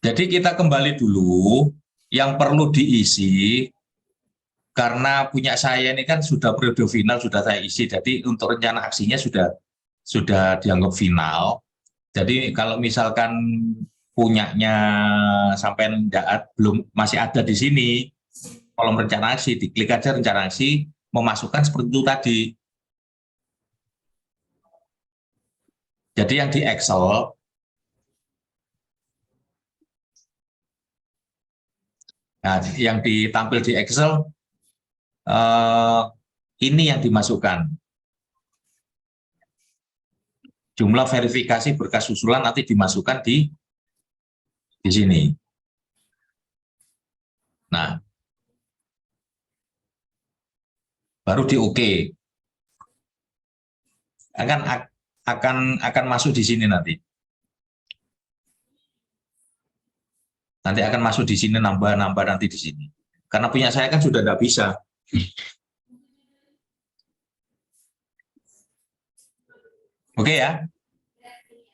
Jadi kita kembali dulu, yang perlu diisi, karena punya saya ini kan sudah periode final, sudah saya isi, jadi untuk rencana aksinya sudah dianggap final. Jadi kalau misalkan punyanya sampai belum masih ada di sini, kolom rencana aksi, diklik aja rencana aksi, memasukkan seperti itu tadi. Jadi yang di Excel, nah yang ditampil di Excel, ini yang dimasukkan. Jumlah verifikasi berkas susulan nanti dimasukkan di sini. Nah, baru di OK. Akan masuk di sini nanti. Nanti akan masuk di sini, nambah nanti di sini. Karena punya saya kan sudah tidak bisa. Oke ya.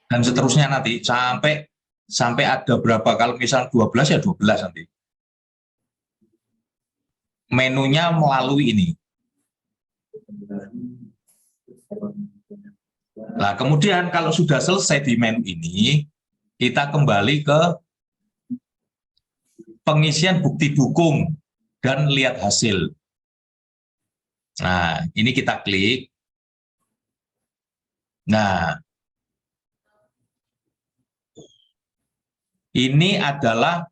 Dan seterusnya nanti sampai ada berapa, kalau misal 12 ya 12 nanti. Menunya melalui ini. Nah, kemudian kalau sudah selesai di menu ini, kita kembali ke pengisian bukti dukung dan lihat hasil. Nah, ini kita klik. Nah, ini adalah,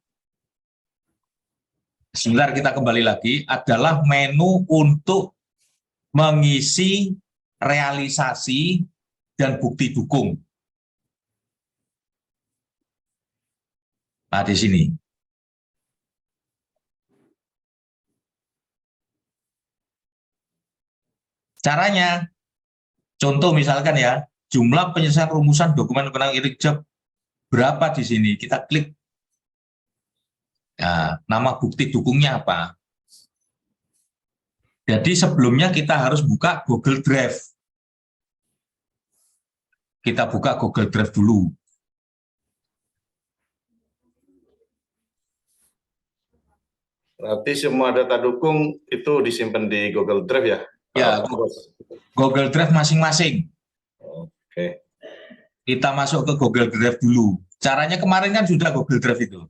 sebentar kita kembali lagi, adalah menu untuk mengisi realisasi dan bukti dukung. Nah, di sini. Caranya, contoh misalkan ya, jumlah penyelesaian rumusan dokumen kewenangan irik berapa di sini, kita klik. Nah, nama bukti dukungnya apa? Jadi sebelumnya kita harus buka Google Drive. Kita buka Google Drive dulu. Berarti semua data dukung itu disimpan di Google Drive ya? Ya, Google Drive masing-masing. Oke. Kita masuk ke Google Drive dulu. Caranya kemarin kan sudah Google Drive itu.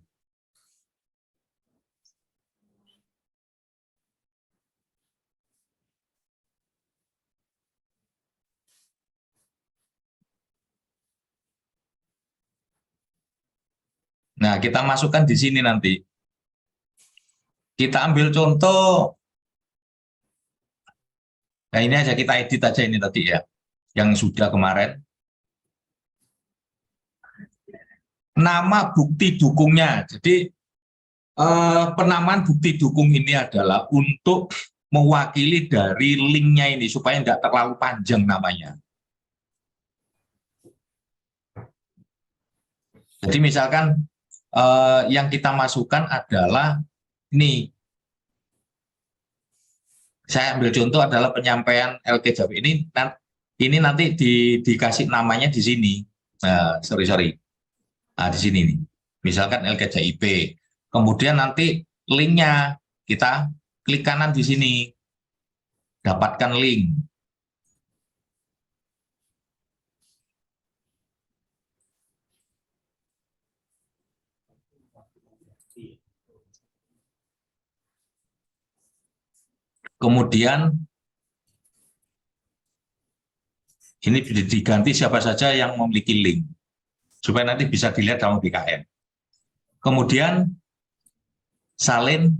Nah, kita masukkan di sini nanti. Kita ambil contoh. Nah, ini aja kita edit aja ini tadi ya. Yang sudah kemarin. Nama bukti dukungnya. Jadi penamaan bukti dukung ini adalah untuk mewakili dari linknya ini supaya tidak terlalu panjang namanya. Jadi misalkan yang kita masukkan adalah ini. Saya ambil contoh adalah penyampaian LK Jawa ini nanti dikasih namanya di sini. Sorry. Nah, di sini nih. Misalkan LKJIP. Kemudian nanti linknya kita klik kanan di sini. Dapatkan link. Kemudian ini diganti siapa saja yang memiliki link. Supaya nanti bisa dilihat dalam BKN. Kemudian salin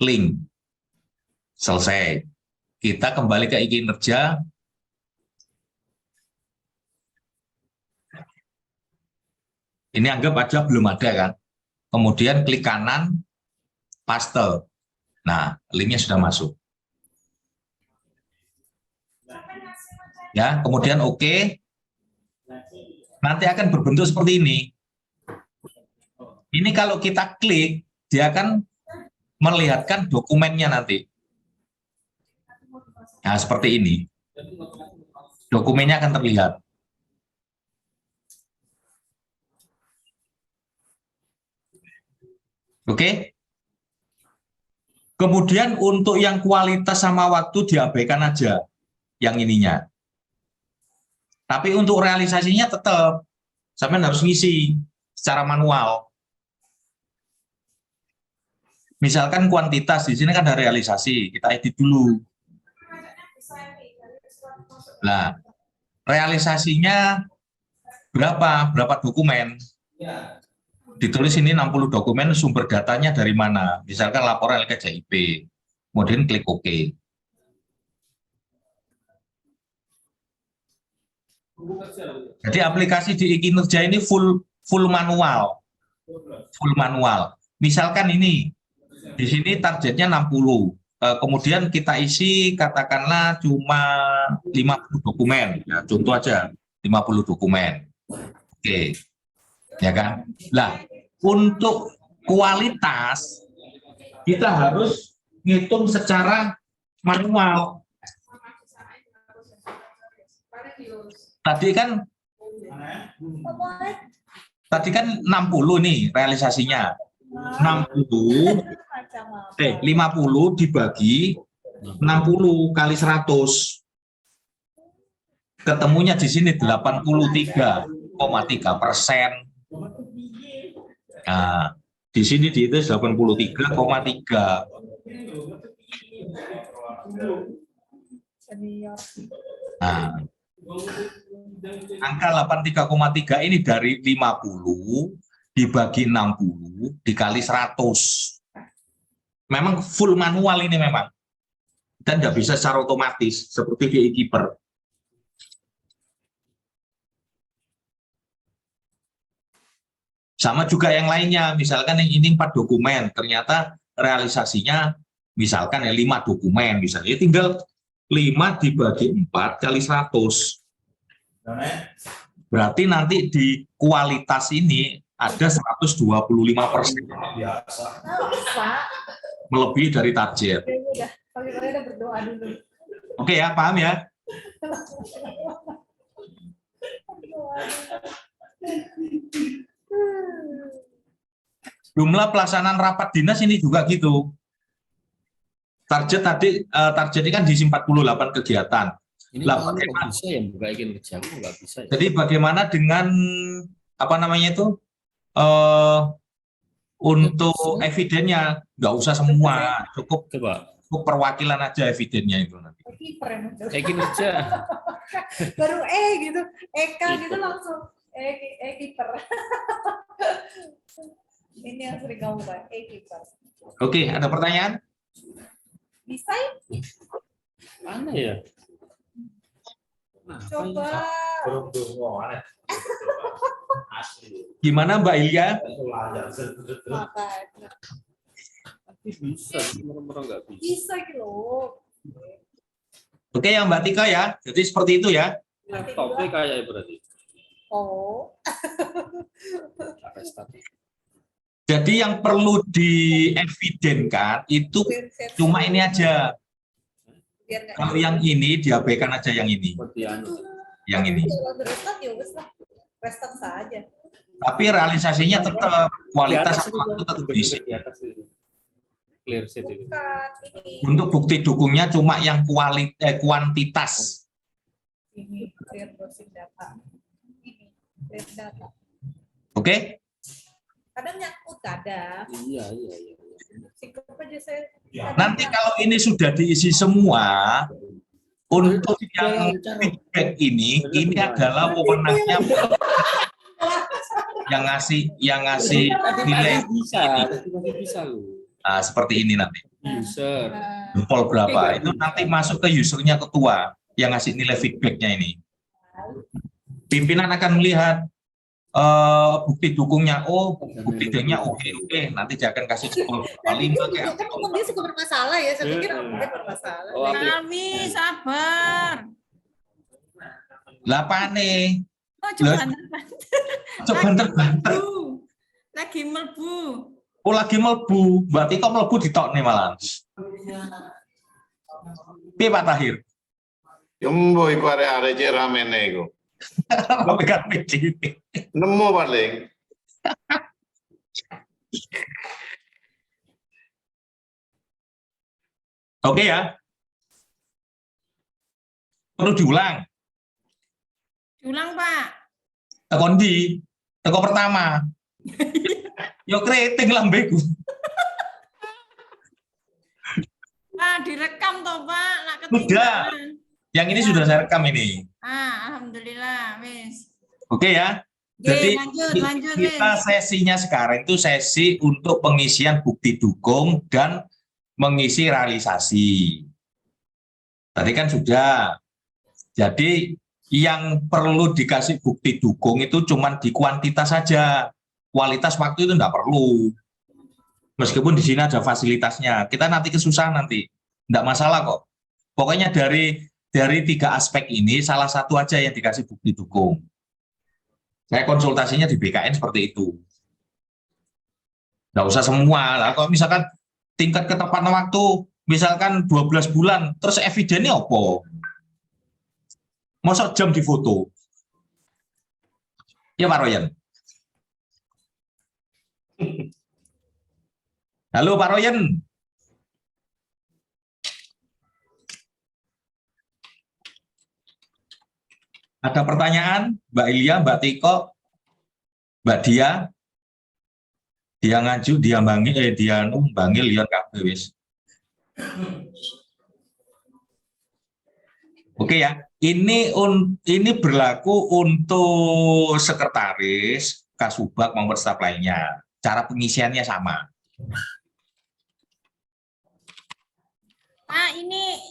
link. Selesai. Kita kembali ke kinerja. Ini anggap aja belum ada kan. Kemudian klik kanan, paste. Nah, linknya sudah masuk. Ya, kemudian oke. Nanti akan berbentuk seperti ini. Ini kalau kita klik, dia akan melihatkan dokumennya nanti. Nah, seperti ini. Dokumennya akan terlihat. Oke? Kemudian untuk yang kualitas sama waktu diabaikan aja yang ininya. Tapi untuk realisasinya tetap sampean harus ngisi secara manual. Misalkan kuantitas di sini kan ada realisasi, kita edit dulu. Nah, realisasinya berapa dokumen? Ditulis ini 60 dokumen, sumber datanya dari mana? Misalkan laporan LKJIP, kemudian klik OK. Jadi aplikasi di e-kinerja ini full manual. Misalkan ini di sini targetnya 60. Kemudian kita isi katakanlah cuma 50 dokumen. Ya, contoh aja 50 dokumen. Oke. Ya kan? Nah, untuk kualitas kita harus ngitung secara manual. Tadi kan 60 nih realisasinya. 50 dibagi 60 kali 100. Ketemunya di sini 83,3%. Nah, di sini dihitung 83,3. Nah, angka 83,3 ini dari 50 dibagi 60 dikali 100. Memang full manual ini memang. Dan nggak bisa secara otomatis seperti di e-keeper. Sama juga yang lainnya, misalkan yang ini 4 dokumen, ternyata realisasinya misalkan ya 5 dokumen, misalnya tinggal 5 dibagi 4 kali 100. Berarti nanti di kualitas ini ada 125%. Melebihi dari target. Oke ya, paham ya? Jumlah pelaksanaan rapat dinas ini juga gitu. Target ini kan diisi 48 kegiatan. Ini nggak bisa ya, buka kinerja nggak bisa. Ya? Jadi bagaimana dengan apa namanya itu untuk evidennya nggak usah semua, cukup perwakilan aja evidennya itu nanti. Kinerja. Baru gitu, Eka gitu langsung kiper. Ini yang sering kamu Pak, kiper. Oke, ada pertanyaan? Bisa? Mana ya? Coba. Gimana Mbak Ilya? Bisa, nggak bisa. Bisa gitu. Oke ya Mbak Tika ya, jadi seperti itu ya. Laptopnya kayak berarti. Oh. Jadi yang perlu dievidenkan itu cuma ini aja. Kalau yang ini diabaikan aja yang ini. Yang ini. Tapi realisasinya tetap kualitas waktu tetap diisi. Untuk bukti dukungnya cuma yang kuantitas. Ini clear browsing data. Ini clear data. Oke? Kadang nyangkut kadang. Iya. Sikap aja saya. Nanti kalau ini sudah diisi semua, untuk yang feedback ini adalah wewenangnya yang ngasih nilai bisa loh. Nah, seperti ini nanti. User. Jempol berapa? Itu nanti masuk ke usernya ketua yang ngasih nilai feedbacknya ini. Pimpinan akan melihat bukti dukungnya, oh bukti D-nya oke, nanti dia akan kasih jempol paling kan dia suka bermasalah ya, saya pikir mungkin bermasalah. Kami sabar. Lah pane. Coba banter. Lagi melbu. Oh lagi melbu, berarti kok melbu ditokne malah. Piye Pak Tahir? Jumbo iku arek-arek cek ramene iku. Pegang PC. Nemu paling. Oke ya? Perlu diulang. Ulang, Pak. Tekon di, teko pertama. Yo keriting lambeku. Pak, direkam toh, Pak. Nak Sudah. ketinggalan. Yang ini Ya. sudah saya rekam ini. Alhamdulillah, wis. Oke ya? Oke, Jadi lanjut, kita wis. sesinya sekarang itu sesi untuk pengisian bukti dukung dan mengisi realisasi. Tadi kan sudah. Jadi yang perlu dikasih bukti dukung itu cuma di kuantitas saja. Kualitas waktu itu enggak perlu. Meskipun di sini ada fasilitasnya. Kita nanti kesusahan nanti. Enggak masalah kok. Pokoknya dari 3 aspek ini salah satu aja yang dikasih bukti dukung. Saya konsultasinya di BKN seperti itu. Nggak usah semua. Lah, kalau misalkan tingkat ketepatan waktu, misalkan 12 bulan, terus evidennya apa? Masa jam difoto? Ya Pak Royan. Halo Pak Royan. Ada pertanyaan, Mbak Ilya, Mbak Tiko, Mbak Dia? Dia ngaju, dia bangil, dia bangil, lihat kabeh wis. Oke ya, ini berlaku untuk sekretaris, kasubag maupun staf lainnya. Cara pengisiannya sama. Pak, ini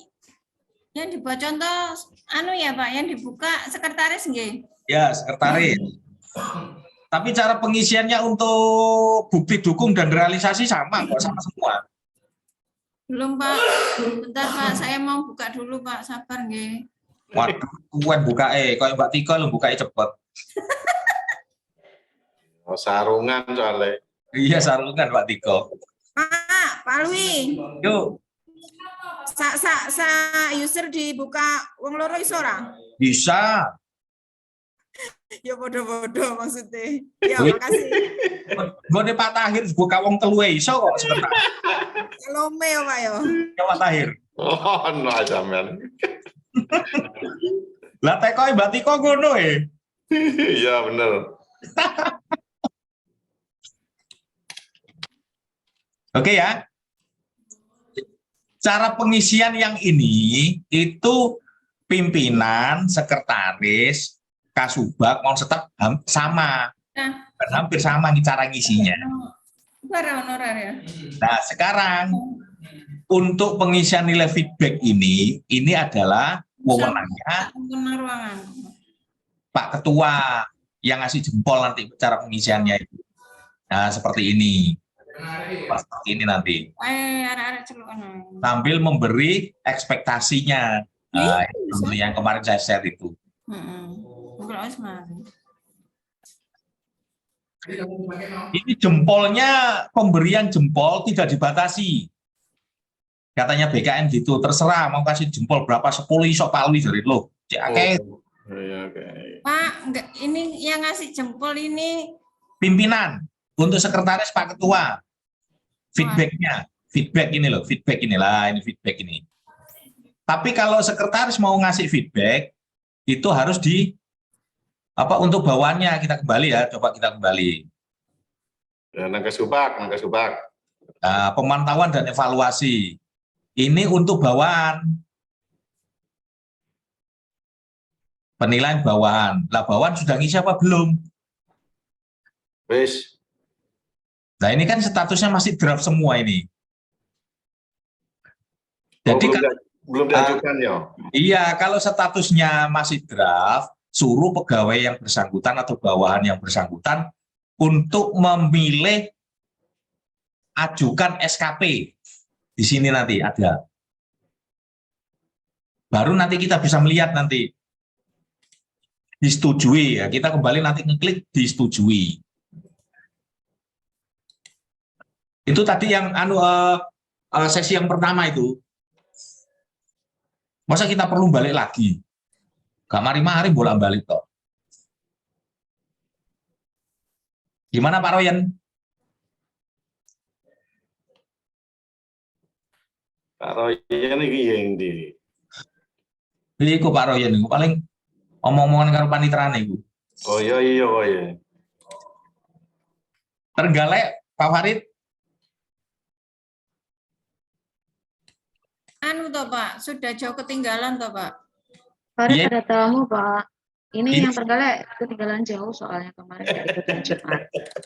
yang dibuat contoh ya Pak, yang dibuka sekretaris nggih. Ya, sekretaris. Tapi cara pengisiannya untuk bukti dukung dan realisasi sama kok, sama semua. Belum Pak, bentar Pak, saya mau buka dulu Pak, sabar nggih. Waduh, kuen buka kalau Mbak Tika lu buka cepet. Oh, sarungan soalnya. Iya, sarungan Mbak Tika. Pak Alwi. Yuk. Sa user dibuka wong loro iso ora? Bisa. Ya bodoh-bodoh maksudnya. Ya makasih. Gue Pak Tahir buka wong telu iso kok sebentar. Salome ya Pak ya. Ya Pak Tahir. Oh, no sampean. Lah teko Mbak Tika ngono Iya bener. Oke ya. Cara pengisian yang ini itu pimpinan, sekretaris, kasubag, mau staf sama. Hampir sama cara ngisinya. Honorar ya. Nah, sekarang untuk pengisian nilai feedback ini adalah wewenangnya Pak Ketua yang ngasih jempol nanti cara pengisiannya itu. Nah, seperti ini. Seperti ini nanti. Sambil memberi ekspektasinya. Yang kemarin saya share itu. Ini jempolnya, pemberian jempol tidak dibatasi. Katanya BKN gitu, terserah mau kasih jempol berapa, 10 iso palwi dari lo. Pak, enggak, ini yang ngasih jempol ini pimpinan, untuk sekretaris Pak Ketua. Feedbacknya, feedback ini loh, feedback inilah, ini feedback ini. Tapi kalau sekretaris mau ngasih feedback, itu harus untuk bawaannya kita kembali ya, coba kita kembali. Ya, nangka subak. Nah, pemantauan dan evaluasi. Ini untuk bawaan. Penilaian bawaan. Lah bawaan sudah ngisi apa belum? Wis. Nah ini kan statusnya masih draft semua ini. Jadi belum diajukan ya? Iya, kalau statusnya masih draft, suruh pegawai yang bersangkutan atau bawahan yang bersangkutan untuk memilih ajukan SKP. Di sini nanti ada. Baru nanti kita bisa melihat nanti. Disetujui ya, kita kembali nanti ngeklik disetujui. Itu tadi yang sesi yang pertama itu. Masa kita perlu balik lagi? Gak mari-mari bolak-balik toh. Gimana Pak Royan? Kak Royan iki yang di. Iku Pak Royan iku paling omong-omongan karo panitrane iku. Oh iya iya oh iya. Trenggalek Pak Farid. Anu toh Pak, sudah jauh ketinggalan toh Pak. Farid Iya. ada tamu, Pak. Ini Ini- yang Trenggalek ketinggalan jauh soalnya kemarin nggak ikut yang Jumat.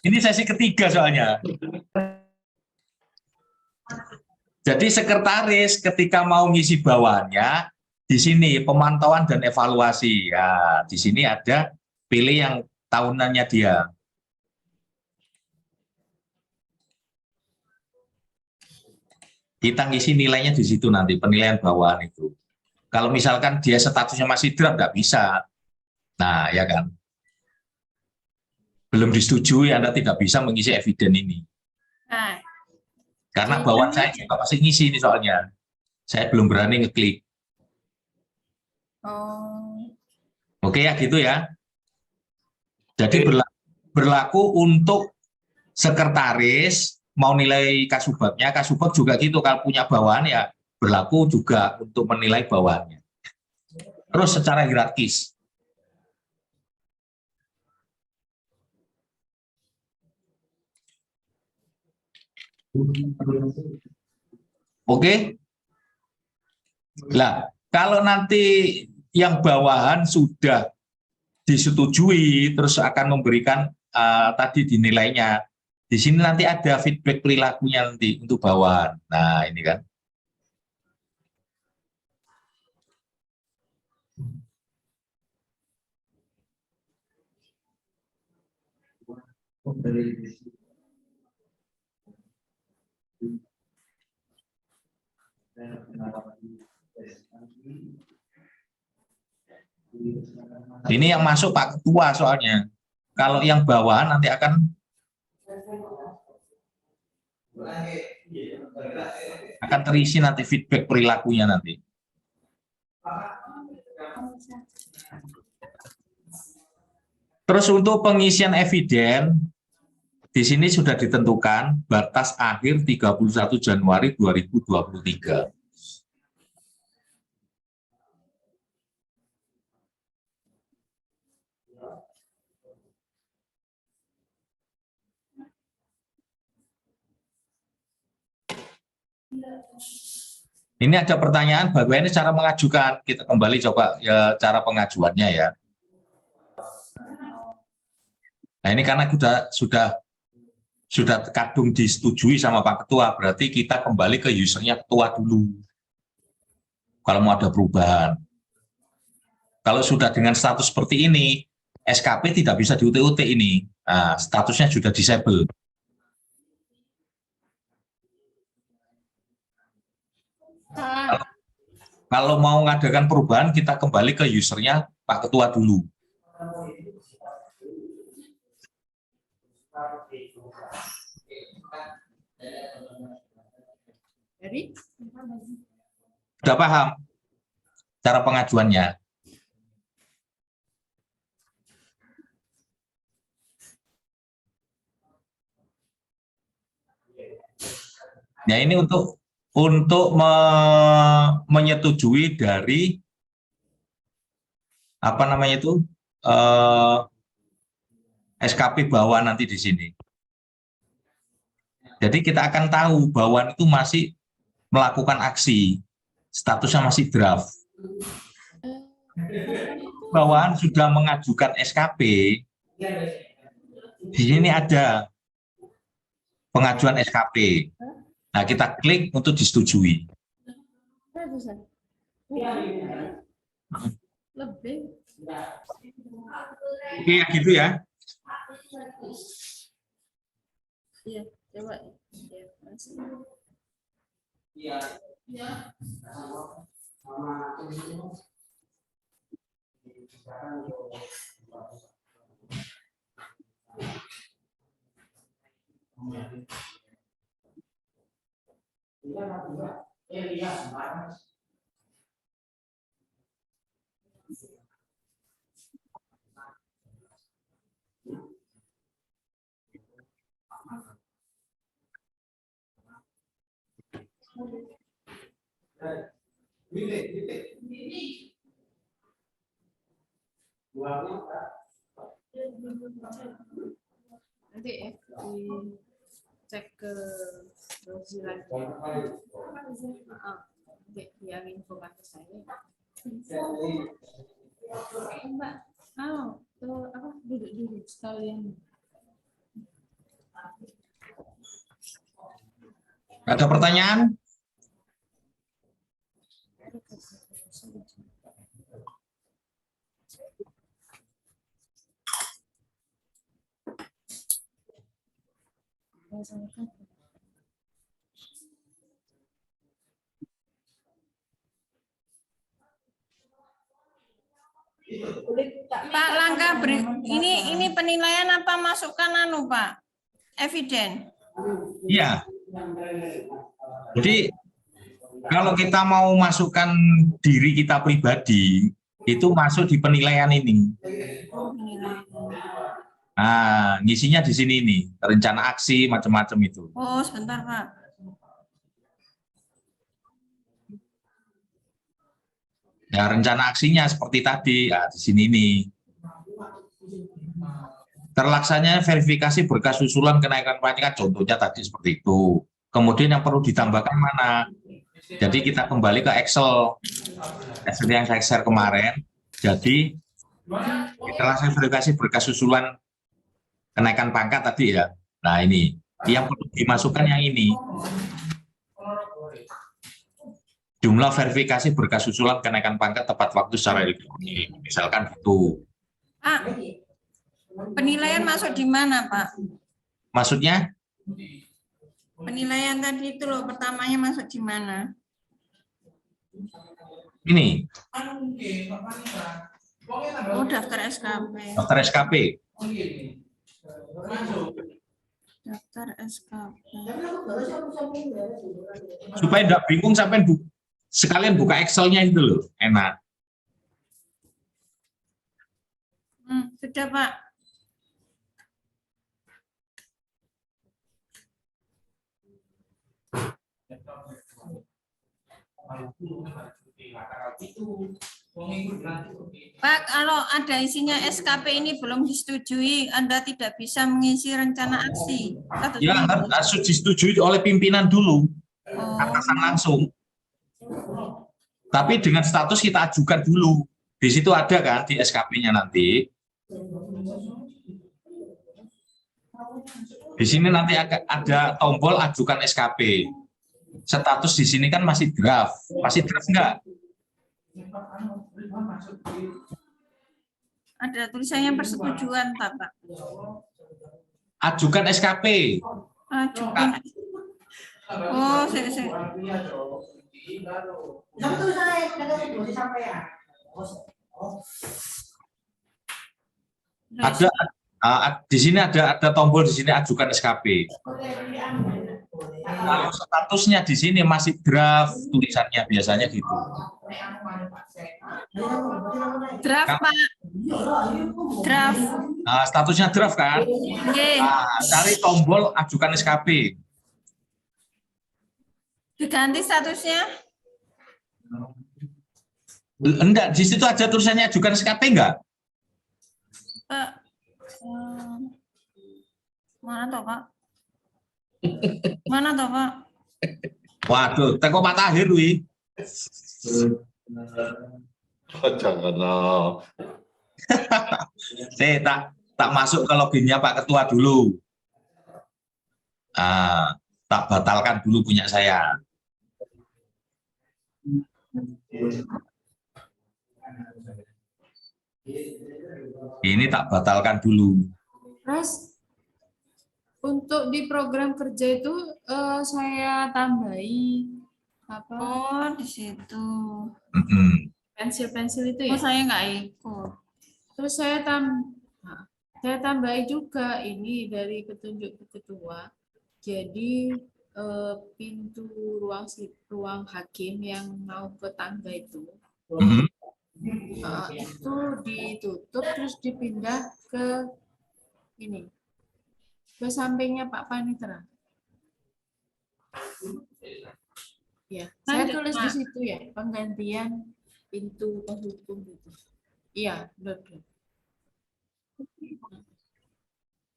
Ini sesi ketiga soalnya. Jadi sekretaris ketika mau ngisi bawahannya, di sini pemantauan dan evaluasi. Ya, di sini ada pilih yang tahunannya dia. Kita ngisi nilainya di situ nanti, penilaian bawahan itu. Kalau misalkan dia statusnya masih draft, nggak bisa. Nah, ya kan. Belum disetujui, Anda tidak bisa mengisi eviden ini. Nah, Karena Jadi bawahan ini- saya juga pasti ngisi ini soalnya. Saya belum berani ngeklik. oh, Oke ya, gitu ya. Jadi berlaku untuk sekretaris, mau nilai kasubagnya, kasubag juga gitu. Kalau punya bawahan ya berlaku juga untuk menilai bawahannya. Terus secara hierarkis. Oke. Nah, kalau nanti yang bawahan sudah disetujui, terus akan memberikan tadi dinilainya. Di sini nanti ada feedback perilakunya nanti untuk bawahan. Nah, ini kan. Ini yang masuk Pak Ketua soalnya. Kalau yang bawahan nanti akan terisi nanti feedback perilakunya nanti. Terus untuk pengisian eviden, di sini sudah ditentukan batas akhir 31 Januari 2023. Ini ada pertanyaan, bagaimana cara mengajukan? Kita kembali coba ya, cara pengajuannya ya. Nah ini karena sudah kadung disetujui sama Pak Ketua, berarti kita kembali ke usernya ketua dulu. Kalau mau ada perubahan. Kalau sudah dengan status seperti ini, SKP tidak bisa di-UT-UT ini. Nah, statusnya sudah disable. Kalau mau mengadakan perubahan, kita kembali ke usernya Pak Ketua dulu. jadi Sudah paham cara pengajuannya? Nah ini untuk menyetujui dari apa namanya itu SKP bawaan nanti di sini. Jadi kita akan tahu bawaan itu masih melakukan aksi, statusnya masih draft. Bawaan sudah mengajukan SKP, di sini ada pengajuan SKP. Nah, kita klik untuk disetujui. lebih Oke, ya gitu ya. iya coba ya. Nanti ya dicek ke Rosi lagi. Nanti dia infokan ke saya. Mbak, apa duduk sekalian. Ada pertanyaan? Pak, langkah ini penilaian apa masukan Pak? Eviden. Iya. Jadi kalau kita mau masukkan diri kita pribadi, itu masuk di penilaian ini. Nah, ngisinya di sini nih, rencana aksi macam-macam itu. Oh, sebentar Pak. Ya, rencana aksinya seperti tadi, ya, di sini nih. Terlaksananya verifikasi berkas usulan kenaikan pajak, contohnya tadi seperti itu. Kemudian yang perlu ditambahkan mana? Jadi kita kembali ke Excel. Excel yang saya share kemarin. Jadi setelah saya verifikasi berkas usulan kenaikan pangkat tadi ya. Nah ini, yang perlu dimasukkan yang ini. Jumlah verifikasi berkas usulan kenaikan pangkat tepat waktu secara elektronik. Misalkan gitu. Penilaian masuk di mana, Pak? Maksudnya? Penilaian tadi itu loh, pertamanya masuk di mana? Ini. Oh, daftar SKP. Daftar SKP. Daftar SKP. Supaya tidak bingung sampai sekalian buka Excel-nya itu loh, enak. Sudah, Pak. Pak, kalau ada isinya SKP ini belum disetujui, Anda tidak bisa mengisi rencana aksi. Ya, harus disetujui oleh pimpinan dulu, atasan langsung. Tapi dengan status kita ajukan dulu. Di situ ada kan di SKP-nya nanti. Di sini nanti ada tombol ajukan SKP. Status di sini kan masih draft. Masih draft enggak? Ada tulisannya persetujuan, Pak. Ajukan SKP. Ajukan. Oh, saya. Ada di sini ada tombol di sini ajukan SKP. Kalau statusnya di sini masih draft tulisannya biasanya gitu. Draft, Pak. Draft. Nah, statusnya draft kan? Nah, cari tombol ajukan SKP. Diganti statusnya? Enggak, di situ aja tulisannya ajukan SKP enggak? Mana toh, Pak? Mana toh, Pak? Waduh, teko Pak Tahir wi. Oh, jangan. tak masuk ke loginnya Pak Ketua dulu. Tak batalkan dulu punya saya. Ini tak batalkan dulu. Terus untuk di program kerja itu saya tambahi apa? Oh, di situ. Pensil-pensil itu ya? Oh, saya nggak ikut. Terus saya tambahi juga ini dari petunjuk ketua. Jadi pintu ruang hakim yang mau ke tangga itu itu ditutup terus dipindah ke ini, ke sampingnya Pak Panitera. Ya, saya Lanjut, tulis di Pak. situ ya, penggantian pintu penghubung gitu. Iya, betul.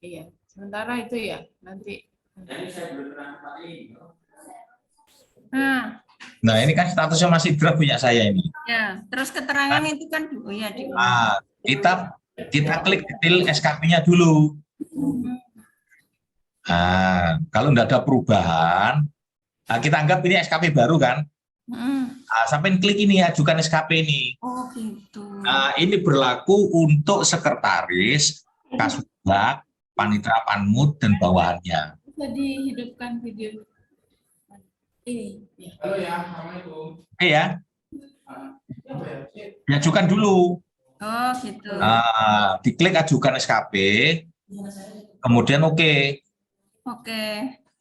Iya, sementara itu ya, nanti. Nah, Nah, ini kan statusnya masih draft punya saya ini. ya, terus keterangan itu kan oh ya diulang. Ah, kita klik detail SKP-nya dulu. Nah, kalau nggak ada perubahan, kita anggap ini SKP baru kan. Sampai klik ini, ajukan SKP ini. Oh gitu. Nah, ini berlaku untuk sekretaris, Kasubag, Panitra Panmut, dan bawahannya. Bisa dihidupkan video ini. Ya. Halo ya, Assalamualaikum. Oke ya, diajukan dulu. Oh gitu. Diklik ajukan SKP, kemudian oke. Oke.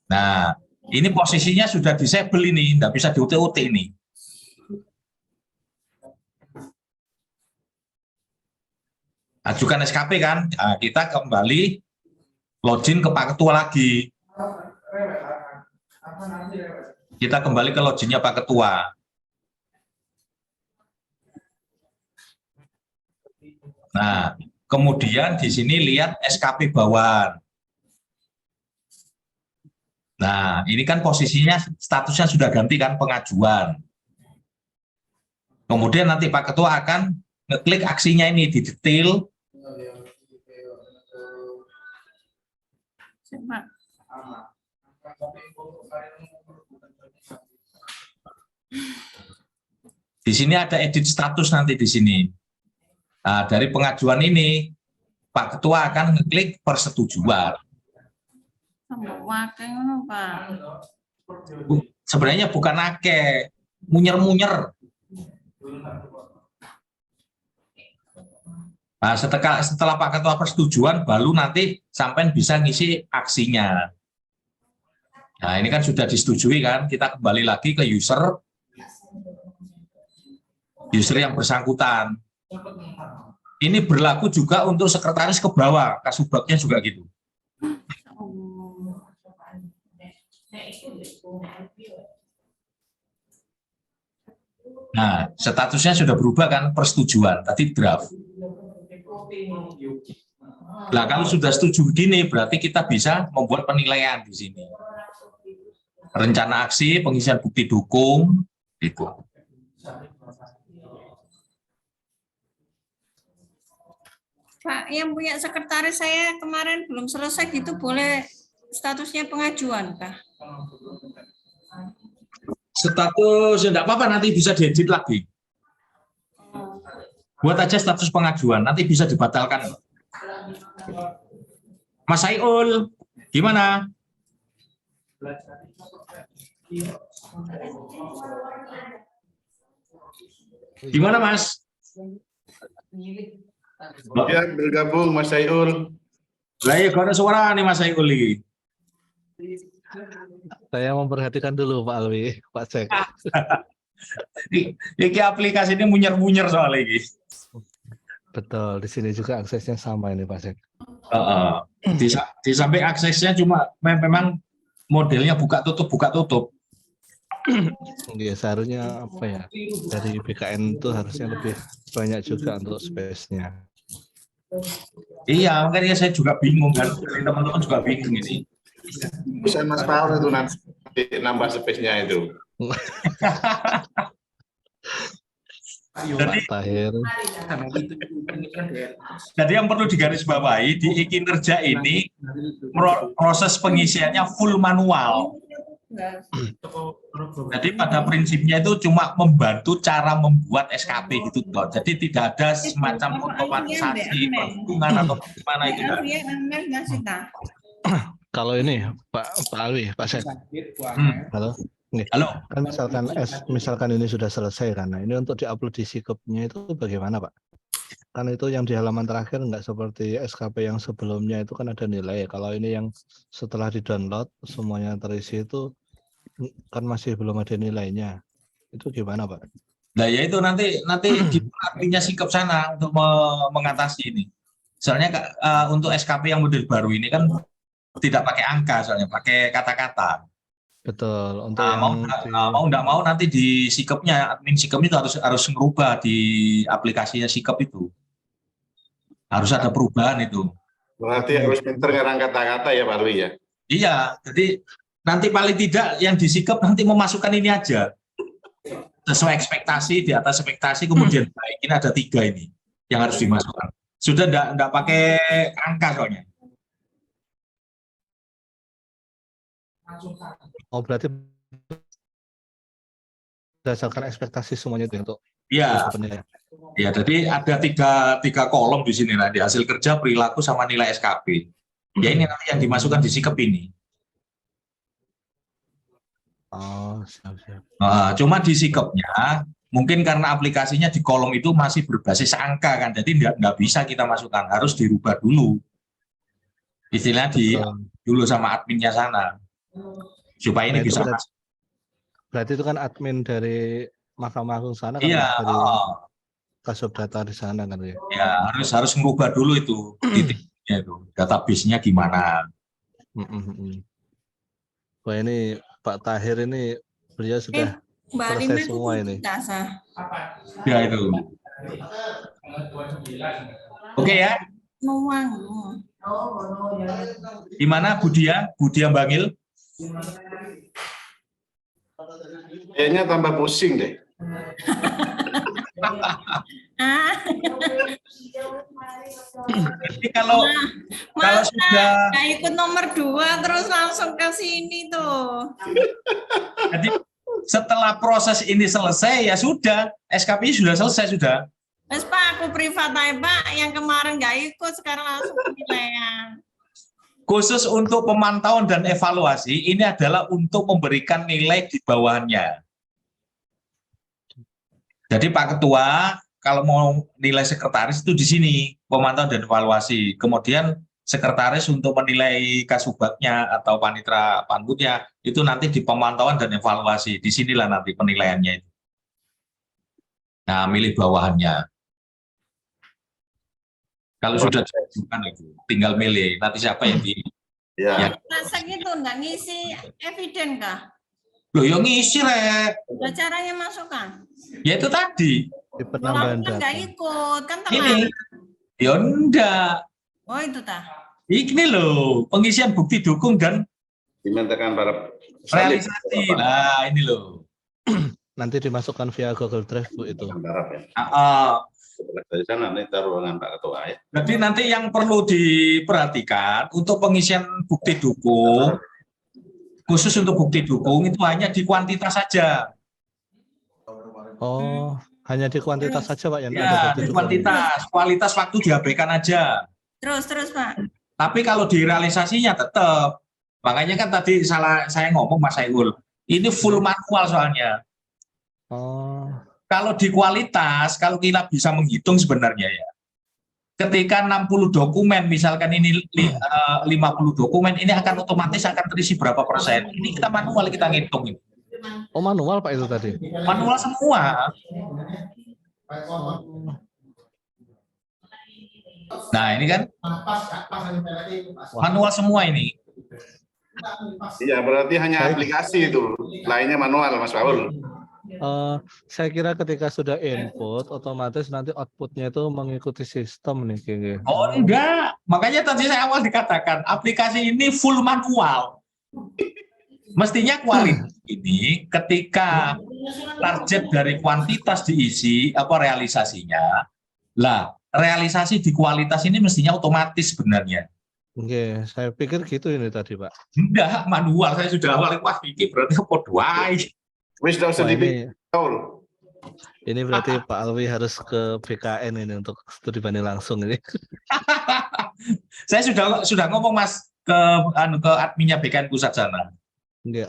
Nah, ini posisinya sudah disable ini, nggak bisa di UT ini. Ajukan SKP kan, nah, kita kembali login ke Pak Ketua lagi. Kita kembali ke loginnya Pak Ketua. Nah, kemudian di sini lihat SKP bawahan. Nah, ini kan posisinya statusnya sudah ganti kan, pengajuan. Kemudian nanti Pak Ketua akan ngeklik aksinya ini di detail. Coba. Di sini ada edit status nanti di sini. Nah, dari pengajuan ini Pak Ketua akan ngeklik persetujuan. Wakil ngono, Pak. Sebenarnya bukan akeh, munyer-munyer. Nah, setelah Pak Ketua persetujuan, baru nanti sampai bisa ngisi aksinya. Nah, ini kan sudah disetujui kan, kita kembali lagi ke user yang bersangkutan. Ini berlaku juga untuk sekretaris ke bawah, Kasubagnya juga gitu. Nah, statusnya sudah berubah kan, persetujuan, tadi draft. Nah, kalau sudah setuju begini, berarti kita bisa membuat penilaian di sini. Rencana aksi, pengisian bukti dukung, itu. Pak, yang punya sekretaris saya kemarin belum selesai gitu, boleh statusnya pengajuan, Kak? Status, ya enggak apa-apa, nanti bisa diedit lagi. Buat aja status pengajuan, nanti bisa dibatalkan. Mas Saiful, gimana? Gimana, Mas? Ya, bergabung Mas Saiful. Lah ya, kok ada suara nih Mas Saiful ini. Saya memperhatikan dulu Pak Alwi, Pak Cek. Ini aplikasi ini munyer-munyer soal ini. Betul, di sini juga aksesnya sama ini Pak Cek. Di samping aksesnya cuma memang modelnya buka tutup. Iya, seharusnya apa ya, dari BKN itu harusnya lebih banyak juga untuk space-nya. Iya, makanya saya juga bingung kan, teman-teman juga bingung ini. Bisa Mas Paul itu nanti nambah space-nya itu. Pak Tahir. Jadi yang perlu digarisbawahi di e-kinerja ini proses pengisiannya full manual. Jadi pada prinsipnya itu cuma membantu cara membuat SKP gitu loh. Jadi tidak ada semacam otomatisasi perhitungan atau gimana itu. Kalau ini Pak Alwi, Pak Sek. Halo. Halo. Kan misalkan ini sudah selesai kan. Nah, ini untuk diupload di sikupnya itu bagaimana, Pak? Kan itu yang di halaman terakhir nggak seperti SKP yang sebelumnya itu kan ada nilai. Kalau ini yang setelah di-download semuanya terisi itu kan masih belum ada nilainya. Itu gimana, Pak? Nah, ya itu nanti artinya sikap sana untuk mengatasi ini. Soalnya untuk SKP yang model baru ini kan tidak pakai angka, soalnya pakai kata-kata. Betul. Untuk Nah, mau nggak mau nanti di sikapnya, admin sikap itu harus ngerubah di aplikasinya sikap itu. Harus ada perubahan itu. Berarti harus pinter ngarang kata-kata ya Pak Lui ya. Iya, jadi nanti paling tidak yang disikap nanti memasukkan ini aja. Sesuai ekspektasi, di atas ekspektasi, kemudian baik. Ini ada 3 ini yang harus dimasukkan. Sudah enggak pakai angka soalnya. Oh, berarti berdasarkan ekspektasi semuanya itu untuk Iya, penilaian. ya, jadi ada tiga kolom di sini nanti, hasil kerja, perilaku, sama nilai SKP. Ya ini nanti yang dimasukkan di sikap ini. Oh, siap. Nah, cuma di sikapnya, mungkin karena aplikasinya di kolom itu masih berbasis angka kan, jadi nggak bisa kita masukkan, harus dirubah dulu. Istilahnya dulu sama adminnya sana, supaya ini Nah, itu bisa berarti itu kan admin dari Mahkamah Agung sana kan, iya, dari Kasubdata di sana kan ya. ya harus merubah dulu itu titiknya itu, database-nya gimana. Wah, ini Pak Tahir ini beliau sudah Mbak selesai Rima semua ini. Ya itu. Oke ya. Nuang. Gimana Budia Bangil? Kayaknya tambah pusing deh. Jadi kalau sudah nggak ikut nomor 2 terus langsung ke sini tuh. jadi setelah proses ini selesai ya sudah, SKPI sudah selesai sudah. Mas Pak, aku privat aja Pak, yang kemarin nggak ikut sekarang langsung penilaian. Khusus untuk pemantauan dan evaluasi ini adalah untuk memberikan nilai di bawahnya. Jadi Pak Ketua, kalau mau nilai sekretaris itu di sini, pemantauan dan evaluasi. Kemudian sekretaris untuk menilai kasubagnya atau panitra panbutnya, itu nanti di pemantauan dan evaluasi. Di sinilah nanti penilaiannya itu. Nah, milih bawahannya. Kalau sudah diajukan itu, tinggal milih. Nanti siapa yang di... Ya. Masa gitu, nggak ngisi eviden kah? Loh, yang ngisi, Rek. Udah caranya masukkan. Ya itu tadi. Di penambahan Kan data. nggak ikut, kan Ini. telat. Ya enggak. Oh itu tah. Ini loh, pengisian bukti dukung dan Dimintakan para realisasi. Nah, ini loh. Nanti dimasukkan via Google Drive Bu itu. Dari sana nanti taruh dengan Pak Ketua ya. Jadi nanti yang perlu diperhatikan untuk pengisian bukti dukung, khusus untuk bukti dukung itu hanya di kuantitas saja. Oh, hanya di kuantitas saja Pak yang ada Ya, bukti di dukung. kuantitas, kualitas waktu diabaikan aja. Terus Pak. Tapi kalau di realisasinya tetap. Makanya kan tadi saya ngomong Mas Saiful, ini full manual soalnya. Oh, Kalau di kualitas, kalau kita bisa menghitung sebenarnya ya, ketika 60 dokumen, misalkan ini 50 dokumen, ini akan otomatis akan terisi berapa persen. Ini kita manual, kita ngitung. oh manual Pak itu tadi. Manual semua. Nah ini kan manual semua ini. Iya, berarti hanya aplikasi itu. Lainnya manual, Mas Paul. Saya kira ketika sudah input, otomatis nanti outputnya itu mengikuti sistem nih kayaknya. Oh enggak, makanya tadi saya awal dikatakan aplikasi ini full manual. Mestinya kualitas ini ketika target dari kuantitas diisi apa realisasinya, lah realisasi di kualitas ini mestinya otomatis sebenarnya. Oke, saya pikir gitu ini tadi Pak. Enggak, manual. Saya sudah awal wah ini berarti apa doai. Wis dah usah Wah, dipikir. ini berarti Pak Alwi harus ke BKN ini untuk studi banding langsung ini. Saya sudah ngomong Mas ke adminnya BKN pusat sana. Enggak.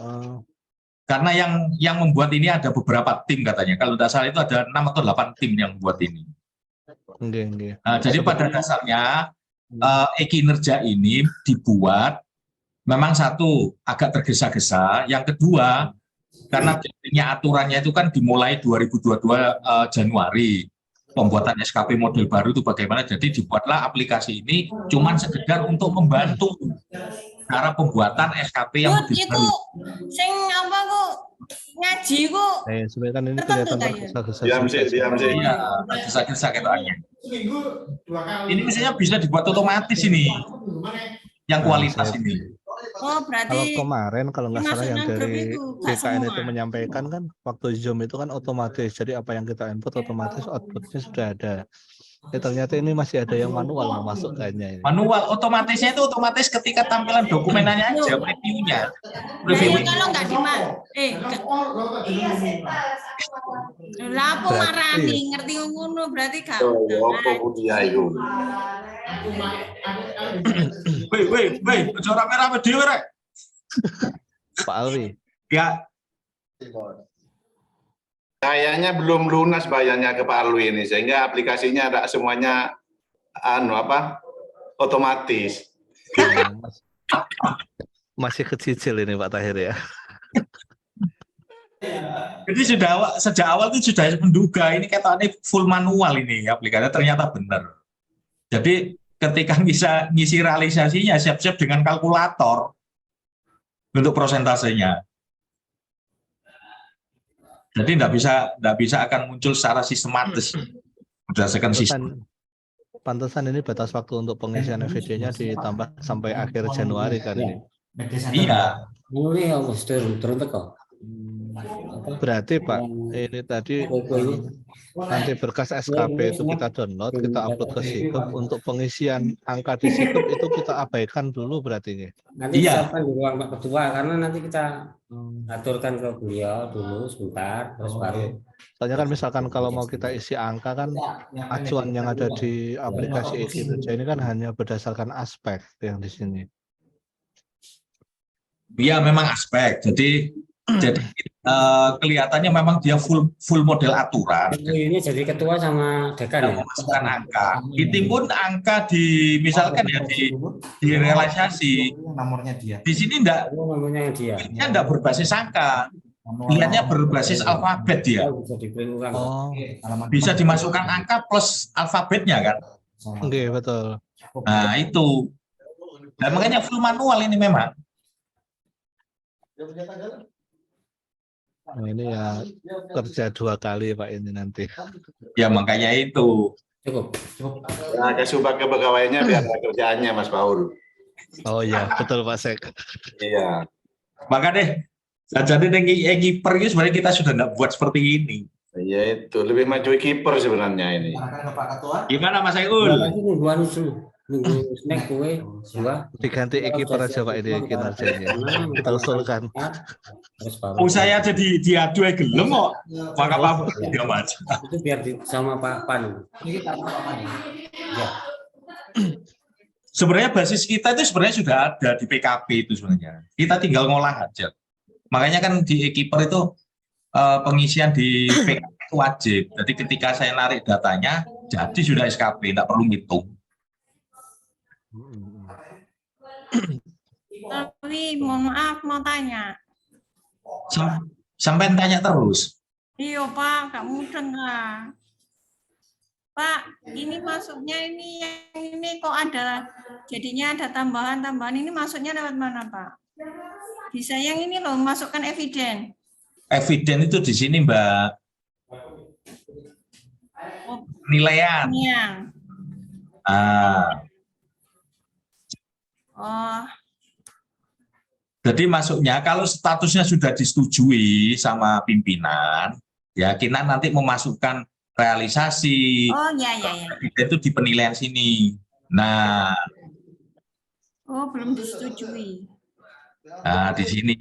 Karena yang membuat ini ada beberapa tim katanya. Kalau tidak salah itu ada 6 atau 8 tim yang membuat ini. Enggak. Nah, jadi pada dasarnya e-kinerja ini dibuat memang satu agak tergesa-gesa, yang kedua karena aturannya itu kan dimulai 2022 Januari, pembuatan SKP model baru itu bagaimana, jadi dibuatlah aplikasi ini cuman sekedar untuk membantu cara pembuatan SKP yang lebih baru. Sing apa kok ngaji kok Sebenarnya kan ini tertentu kelihatan ta ya? tergesa-gesa Diam juga sih, diam sih. Iya, kisah-kisah ketokannya. Ini misalnya bisa dibuat otomatis ini, yang Nah, kualitas saya- ini. Oh, Kalau berarti kemarin kalau nggak salah dimasuk yang nang grup dari itu gak DKN itu semua. menyampaikan kan waktu Zoom itu kan otomatis. Jadi apa yang kita input otomatis outputnya sudah ada. Ternyata ini masih ada yang manual memasukkannya ini. Manual otomatisnya itu otomatis ketika tampilan dokumenannya aja, previewnya. Nah, ya Previewnya. kalau nggak lah apa Berarti- marani ngerti ngono berarti gak. Oh, ya apa budi itu? Woi, ojo rame-rame dhewe rek. Pak Alwi, Ya, Kayaknya belum lunas bayarnya ke Pak Alwi ini, sehingga aplikasinya ada semuanya otomatis. masih kecil ini Pak Tahir ya. jadi sejak awal itu sudah menduga ini ketokannya full manual ini aplikasinya, ternyata benar. Jadi ketika bisa ngisi realisasinya siap-siap dengan kalkulator untuk prosentasenya. Jadi nggak bisa akan muncul secara sistematis berdasarkan sistem. Pantesan ini batas waktu untuk pengisian FVD-nya ditambah sampai akhir Januari kan ini. Iya, Ini ya wis turun teko. Berarti Pak, ini tadi nanti berkas SKP itu kita download, kita upload ke Sikep. Untuk pengisian angka di Sikep itu kita abaikan dulu berarti ini. Nanti Iya. siapa di ruang Pak Ketua karena nanti kita aturkan ke beliau dulu sebentar terus baru. Soalnya kan misalkan kalau mau kita isi angka kan acuan yang ada di aplikasi e-kinerja ini kan hanya berdasarkan aspek yang di sini. iya memang aspek. Jadi kelihatannya memang dia full model aturan. Ini jadi ketua sama dekan ya. Memasukkan angka. Itu pun angka di misalkan ya di realisasi. Nomornya dia. Di sini enggak Namanya dia. enggak berbasis angka. Lihatnya berbasis alfabet dia. Bisa di-print ulang. Oh, Bisa dimasukkan angka plus alfabetnya kan. oke betul. Nah, itu. Nah, makanya full manual ini memang. Nah, ini ya kerja 2 kali Pak ini nanti. Ya makanya itu. Cukup. Nah, kesubah ke pegawainya biar ada kerjaannya, Mas Paul. Oh iya, betul Pak Sek. Iya. Maka deh, jadi kiper itu sebenarnya kita sudah enggak buat seperti ini. Iya itu lebih maju kiper sebenarnya ini. Gimana Mas Saiful? Nanti mingguan dulu. Minggu snack kue dua. Diganti e-kiper aja Pak ini kinerjanya. Kita usulkan. Terus baru. Oh saya jadi diadu gelem kok. Maka Pak dia Mas. Itu biar sama Pak Pan. Ya. Sebenarnya basis kita itu sebenarnya sudah ada di PKP itu sebenarnya. Kita tinggal ngolah aja. Makanya kan di e-kiper itu pengisian di PKP itu wajib. Jadi ketika saya narik datanya, jadi sudah SKP, tidak perlu ngitung. Tapi mohon maaf mau tanya. Sampai tanya terus. Iya Pak, gak mudeng lah. Pak, ini masuknya ini yang ini kok ada jadinya ada tambahan-tambahan ini masuknya lewat mana Pak? Bisa yang ini loh masukkan eviden. Eviden itu di sini Mbak. Penilaian. Yang. Oh, Jadi masuknya kalau statusnya sudah disetujui sama pimpinan, ya kita nanti memasukkan realisasi. oh ya. Itu di penilaian sini. Nah, Oh, belum disetujui. nah di sini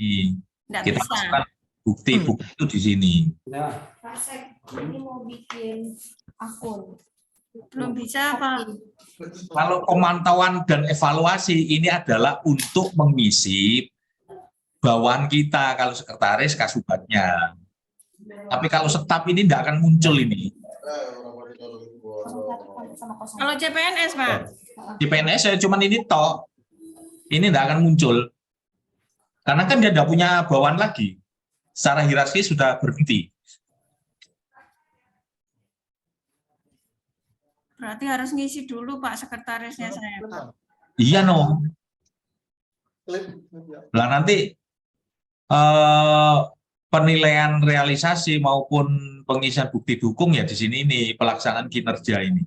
Nggak kita bisa. masukkan bukti-bukti itu di sini. Pak Sek, ini mau bikin akun. Belum bisa Pak. Kalau pemantauan dan evaluasi ini adalah untuk mengisi bawaan kita kalau sekretaris kasubatnya. Tapi kalau staf ini tidak akan muncul ini. Kalau CPNS Pak. Di PNS ya cuman ini tok. Ini tidak akan muncul. Karena kan dia tidak punya bawaan lagi. Secara hierarki sudah berhenti. Berarti harus ngisi dulu Pak sekretarisnya saya Pak. Iya no. Lah nanti penilaian realisasi maupun pengisian bukti dukung ya di sini ini pelaksanaan kinerja ini.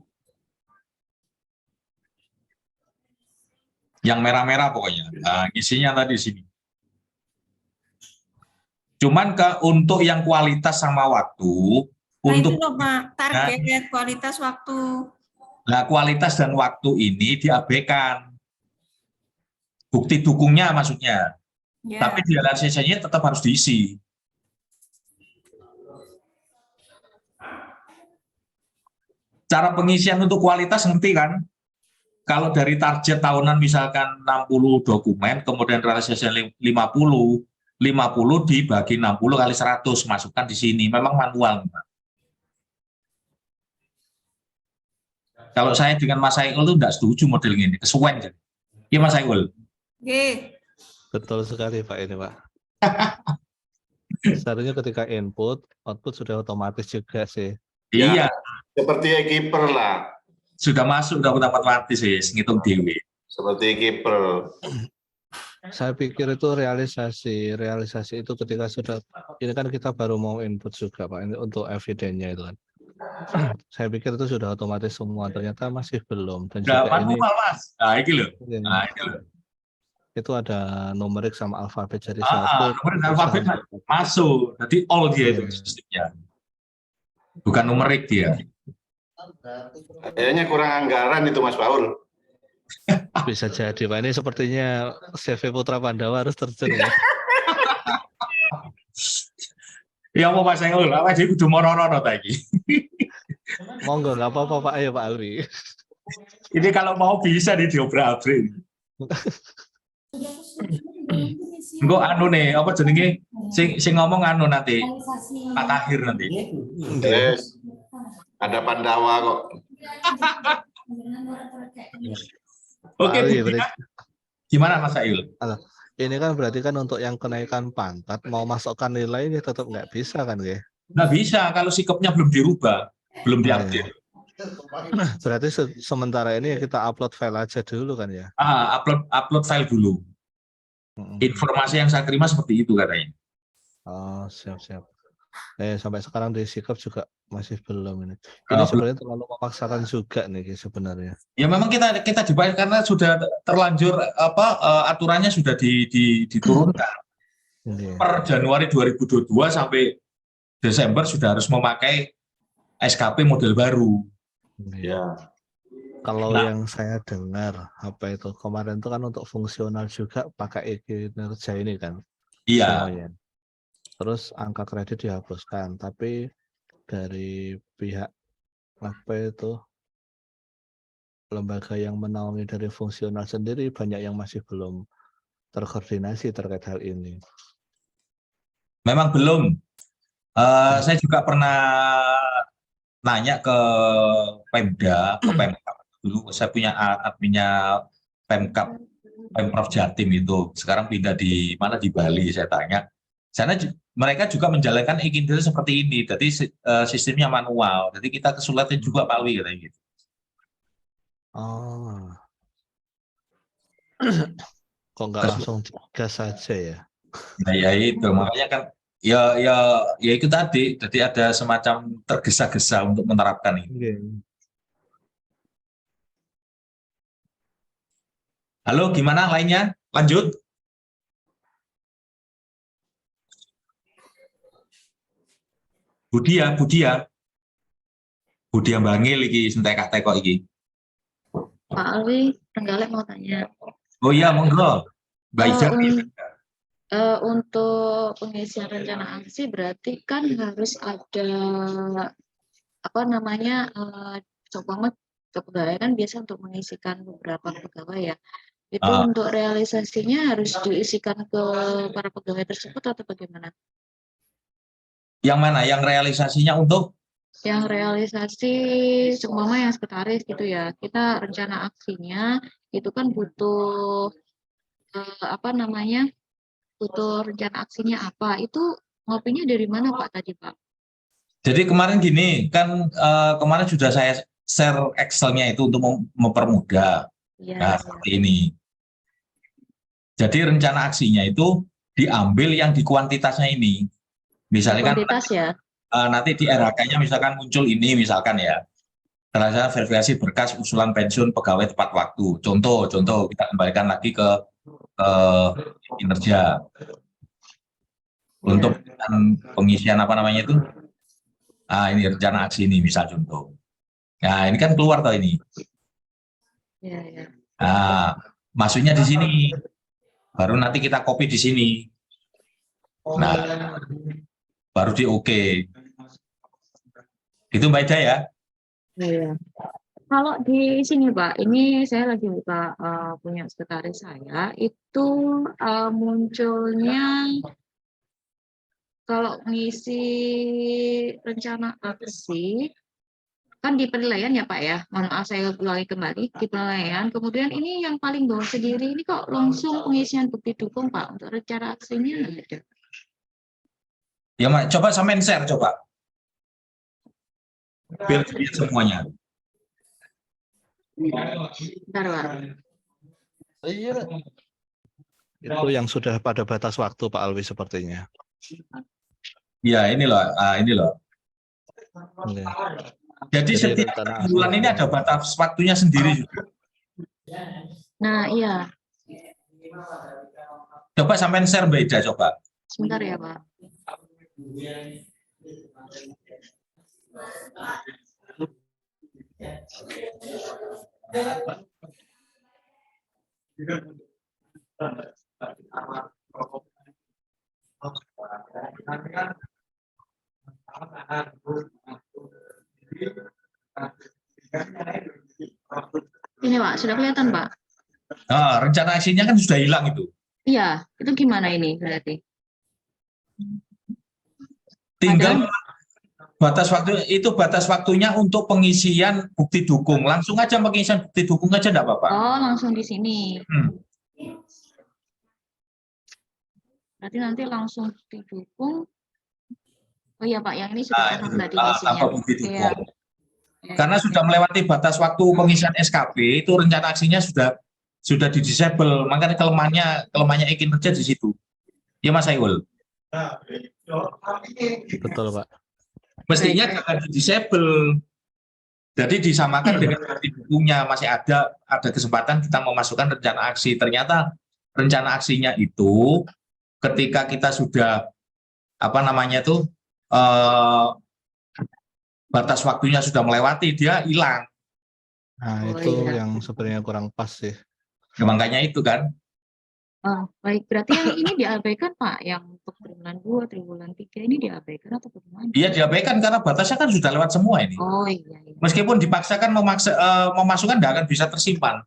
Yang merah-merah pokoknya. Nah, isinya tadi di sini. Cuman untuk yang kualitas sama waktu, Nah itu untuk loh Pak, target kualitas waktu. nah kualitas dan waktu ini diabaikan. Bukti dukungnya maksudnya. Ya. Tapi di realisasinya tetap harus diisi. Cara pengisian untuk kualitas ngerti kan? Kalau dari target tahunan misalkan 60 dokumen, kemudian realisasi 50 dibagi 60 kali 100, masukkan di sini. Memang manual. Kalau saya dengan Mas Saiful itu tidak setuju model ini, kesuwen. Iya Mas Saiful? Oke. Betul sekali Pak ini Pak. Seharusnya ketika input, output sudah otomatis juga sih. Iya, Seperti kiper lah. sudah masuk, sudah otomatis sih, ngitung dewi. Seperti kiper. Saya pikir itu realisasi itu ketika sudah, ini kan kita baru mau input juga Pak, ini untuk evidennya itu kan. Saya pikir itu sudah otomatis semua, ternyata masih belum. Dan Sudah juga ini, manual Mas. Nah ini loh. Nah, ini loh. itu ada numerik sama alfabet jadi satu. Numerik alfabet masuk, jadi all dia itu sistemnya. Bukan numerik dia. Kayaknya kurang anggaran itu Mas Paul. Bisa jadi Pak, ini sepertinya CV Putra Pandawa harus terjun ya. Ya mau Mas Saiful, apa sih kudu moro-moro tadi. Monggo nggak apa-apa Pak, ayo Pak Alwi. Ini kalau mau bisa diobrak-abrik. Enggak anu nih, apa jenenge sing ngomong anu nanti Pak Tahir nanti. Yes. Ada Pandawa kok. Oke, Pak Alwi, gimana Mas Saiful? ini kan berarti kan untuk yang kenaikan pangkat mau masukkan nilai ini tetap nggak bisa kan ya? Nggak bisa kalau sikapnya belum dirubah, belum diupdate. Berarti sementara ini kita upload file aja dulu kan ya? Upload file dulu. Informasi yang saya terima seperti itu katanya. Oh siap. Sampai sekarang di sikap juga masih belum ini. Ini sebenarnya terlalu memaksakan juga nih sebenarnya. Ya memang kita dibayar karena sudah terlanjur aturannya sudah diturunkan. Per Januari 2022 sampai Desember sudah harus memakai SKP model baru. Ya. Kalau yang saya dengar apa itu kemarin itu kan untuk fungsional juga pakai kinerja ini kan. Iya. Semuanya. Terus angka kredit dihapuskan, tapi dari pihak apa itu lembaga yang menaungi dari fungsional sendiri banyak yang masih belum terkoordinasi terkait hal ini. Memang belum. Saya juga pernah nanya ke Pemda, ke Pemkab dulu. Saya punya adminnya Pemkab, Pemprov Jatim itu. Sekarang pindah di mana, di Bali. Saya tanya. Sana mereka juga menjalankan e-kinerja seperti ini. Jadi sistemnya manual. Jadi kita kesulitan juga Pak Alwi katanya gitu. Oh. Kok nggak langsung gas saja ya? Nah ya itu makanya kan ya itu tadi. Jadi ada semacam tergesa-gesa untuk menerapkan ini. Okay. Halo, gimana lainnya? Lanjut. Budia Bangil iki sentek-tekok iki. Pak Alwi, Trenggalek mau tanya. Oh iya, monggo. Mbak Ija. Untuk pengisian rencana aksi berarti kan harus ada apa namanya kepegawaian kan biasa untuk mengisikan beberapa pegawai ya. Itu untuk realisasinya harus diisikan ke para pegawai tersebut atau bagaimana? Yang mana? Yang realisasinya untuk? Yang realisasi seumpama yang sekretaris gitu ya. Kita rencana aksinya itu kan butuh butuh rencana aksinya apa? Itu ngopinya dari mana Pak tadi Pak? Jadi kemarin gini, kan kemarin sudah saya share Excel-nya itu untuk mempermudah. Ya, Nah, seperti ini. Jadi rencana aksinya itu diambil yang di kuantitasnya ini. Misalnya kan Kuantitas ya. nanti di RHK-nya misalkan muncul ini misalkan ya. Terasa verifikasi berkas usulan pensiun pegawai tepat waktu. Contoh kita kembalikan lagi ke kinerja. Untuk pengisian apa namanya itu? Ini rencana aksi ini misal contoh. Nah, ini kan keluar toh ini. Ya, ya. Nah, masuknya di sini. Baru nanti kita copy di sini. Nah, baru di OK. Itu Mbak Ida ya. Iya. Kalau di sini Pak, ini saya lagi buka punya sekretaris saya, itu munculnya kalau ngisi rencana aksi, kan di penilaian ya Pak ya, mohon maaf saya ulangi kembali, di penilaian, kemudian ini yang paling bawah sendiri, ini kok langsung pengisian bukti dukung Pak, untuk rencana aksinya nggak ada. Ya, Mak, coba sampein share coba. Biar dilihat semuanya. Bentar Pak. Itu yang sudah pada batas waktu Pak Alwi sepertinya. Ya, ini loh. Ini loh. Oke. Jadi setiap rencana bulan ini ada batas waktunya sendiri juga. Nah iya, Coba sampein share Mbak Ida coba. sebentar ya Pak. Ini Pak, sudah kelihatan Pak? Nah, rencana aksinya kan sudah hilang itu. Iya, itu gimana ini berarti? Tinggal batas waktu itu, batas waktunya untuk pengisian bukti dukung. Langsung aja pengisian bukti dukung aja enggak apa-apa. Oh, langsung di sini. Berarti nanti langsung didukung. Oh iya Pak, yang ini sudah paham tadi isinya. Tanpa bukti dukung. Iya. Karena sudah melewati batas waktu pengisian SKP, itu rencana aksinya sudah di-disable. Makanya kelemahannya kinerja di situ. Ya Mas Saiful? Betul Pak. Mestinya jangan di-disable. Jadi disamakan dengan bukti dukungnya. Masih ada kesempatan kita memasukkan rencana aksi. Ternyata rencana aksinya itu ketika kita sudah batas waktunya sudah melewati, dia hilang. Nah, itu yang sebenarnya kurang pas sih. Ya, makanya itu kan. Baik, berarti yang ini diabaikan Pak, yang untuk triwulan 2, triwulan 3 ini diabaikan atau bagaimana? Iya, diabaikan karena batasnya kan sudah lewat semua ini. Oh iya. Meskipun dipaksakan memasukkan tidak akan bisa tersimpan.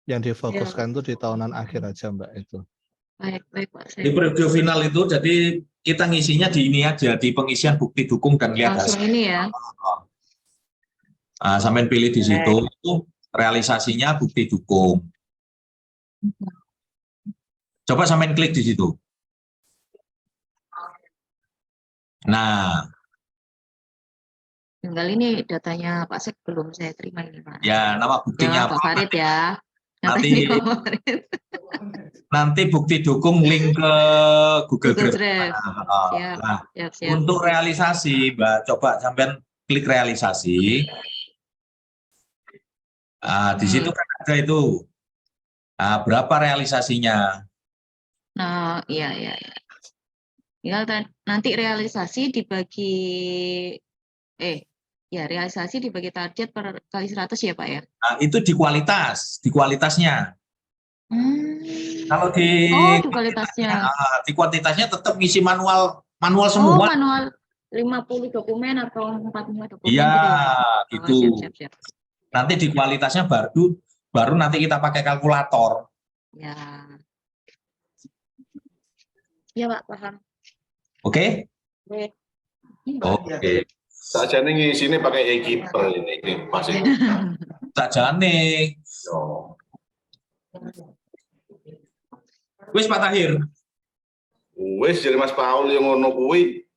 Yang difokuskan itu di tahunan akhir aja Mbak itu. Baik Pak. Di periode final itu, jadi kita ngisinya di ini aja, di pengisian bukti dukung dan lihat Langsung hasil. ini ya. Sampai pilih di situ, itu realisasinya bukti dukung. Coba sampai klik di situ. Nah, tinggal ini datanya Pak Sek belum saya terima ini Pak. ya nama buktinya Ya, Pak apa? Farid ya. Nanti bukti dukung link ke Google Drive. Siap. Untuk realisasi, Mbak, coba sampai klik realisasi. Di situ kan ada itu. Berapa realisasinya? Nah, iya. Tinggal nanti realisasi dibagi realisasi dibagi target per kali 100 ya Pak ya? Itu di kualitasnya. Kalau di kualitasnya. Di kuantitasnya tetap ngisi manual semua. Oh, manual 50 dokumen atau 45 dokumen. Iya, gitu. Siap. Nanti di kualitasnya baru nanti kita pakai kalkulator. Ya. Ya Pak, paham. Oke? Oke. Saja nih sini pakai e-keeper ini masih. Sajane. Wis Pak Tahir. Wis jadi Mas Paul yang ngono kuwi.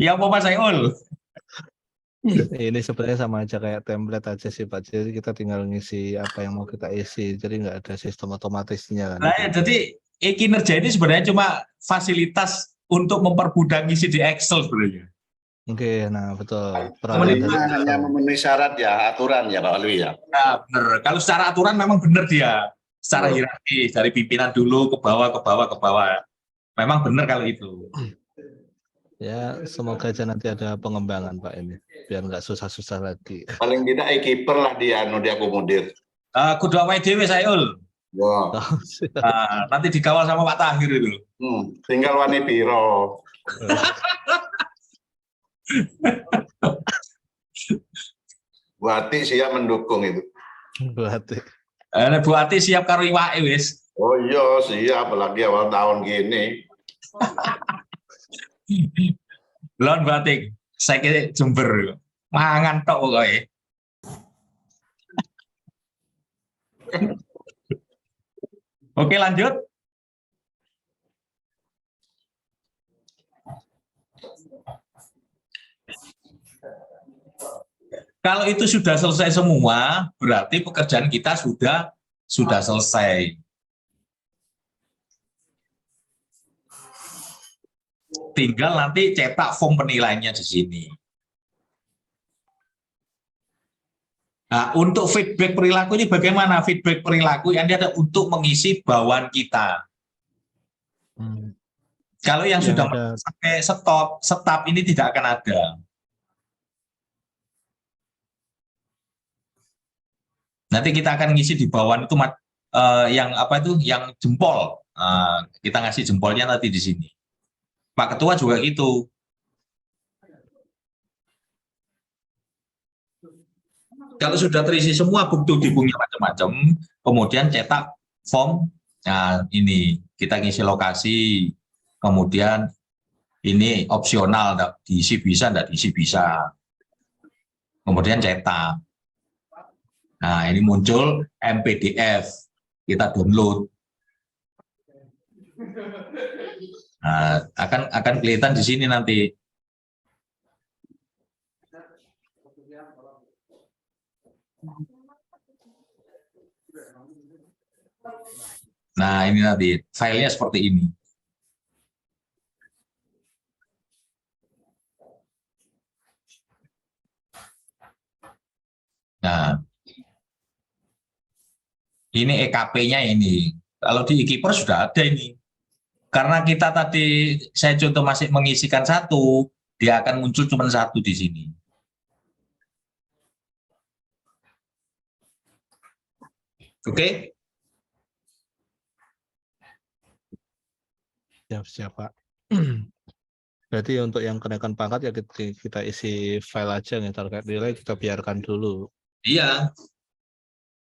Ya apa Mas Saiful? Ini sebenarnya sama aja kayak template aja sih Pak. Jadi kita tinggal ngisi apa yang mau kita isi. Jadi nggak ada sistem otomatisnya kan. Nah, ya, jadi kinerja ini sebenarnya cuma fasilitas untuk mempermudah ngisi di Excel sebenarnya. Oke, nah betul. Memenuhi- Peran dari Hanya Excel. memenuhi syarat ya, aturan ya Pak Alwi ya. Nah, benar. Kalau secara aturan memang benar dia. Secara Oh. hierarki dari pimpinan dulu ke bawah, ke bawah, ke bawah. Memang benar kalau itu. Ya, semoga aja nanti ada pengembangan Pak ini. Biar nggak susah-susah lagi. Paling tidak e-keeper lah dia diakomodir. Kudu awake dhewe Sayul. Wah, Nanti dikawal sama Pak Tahir itu. tinggal wani piro. Bu Ati siap mendukung itu. Berarti. Bu Ati siap karo iwake wis. Oh iya siap, apalagi awal tahun gini. Lon batik, saya kira Jember. Mangan tok pokoke. Oke, lanjut. Kalau itu sudah selesai semua, berarti pekerjaan kita sudah selesai. Tinggal nanti cetak form penilaiannya di sini. Nah, untuk feedback perilaku ini bagaimana? Feedback perilaku yang ada untuk mengisi bawaan kita. Kalau yang sudah sampai stop ini tidak akan ada. Nanti kita akan ngisi di bawaan itu yang apa itu? Yang jempol. Kita ngasih jempolnya nanti di sini. Pak Ketua juga gitu. Kalau sudah terisi semua bukti-buktinya macam-macam, kemudian cetak form. Nah, ini kita ngisi lokasi, kemudian ini opsional, diisi bisa, tidak diisi bisa. Kemudian cetak. Nah, ini muncul MPDF, kita download. Nah, akan kelihatan di sini nanti. Nah, ini nanti filenya seperti ini. Nah, ini EKP-nya ini. Kalau di e-keeper sudah ada ini. Karena kita tadi, saya contoh masih mengisikan satu, dia akan muncul cuma satu di sini. Oke? Siap, Pak. Berarti untuk yang kenaikan pangkat ya kita isi file aja nih, terkait nilai kita biarkan dulu. Iya.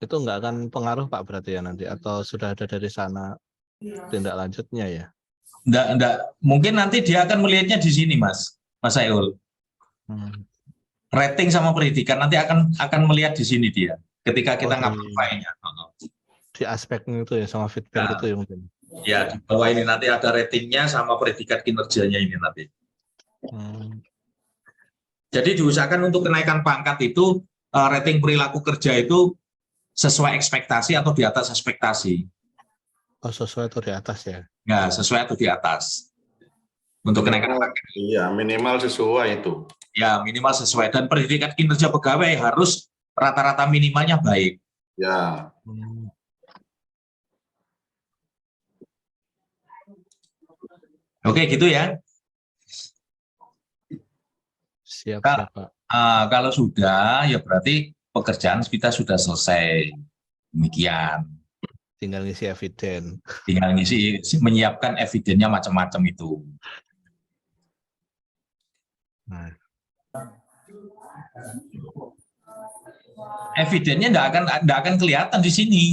Itu nggak akan pengaruh Pak berarti ya nanti, atau sudah ada dari sana tindak lanjutnya ya? Enggak. Mungkin nanti dia akan melihatnya di sini, Mas Sayul. Rating sama pendidikan nanti akan melihat di sini dia. Ketika kita ngupload filenya. Di aspeknya itu ya, sama feedback itu ya mungkin. Ya, di bawah ini nanti ada ratingnya sama predikat kinerjanya ini nanti. Jadi diusahakan untuk kenaikan pangkat itu rating perilaku kerja itu sesuai ekspektasi atau di atas ekspektasi. Oh, sesuai atau di atas ya? Ya, sesuai atau di atas. Untuk kenaikan pangkat. Iya, minimal sesuai itu. Ya, minimal sesuai. Dan predikat kinerja pegawai harus rata-rata minimalnya baik. Ya. Oke, gitu ya. Siap, Pak. Kalau sudah, ya berarti pekerjaan kita sudah selesai. Demikian. Tinggal ngisi eviden. Tinggal ngisi, menyiapkan evidennya macam-macam itu. Nah. Evidennya nggak akan kelihatan di sini.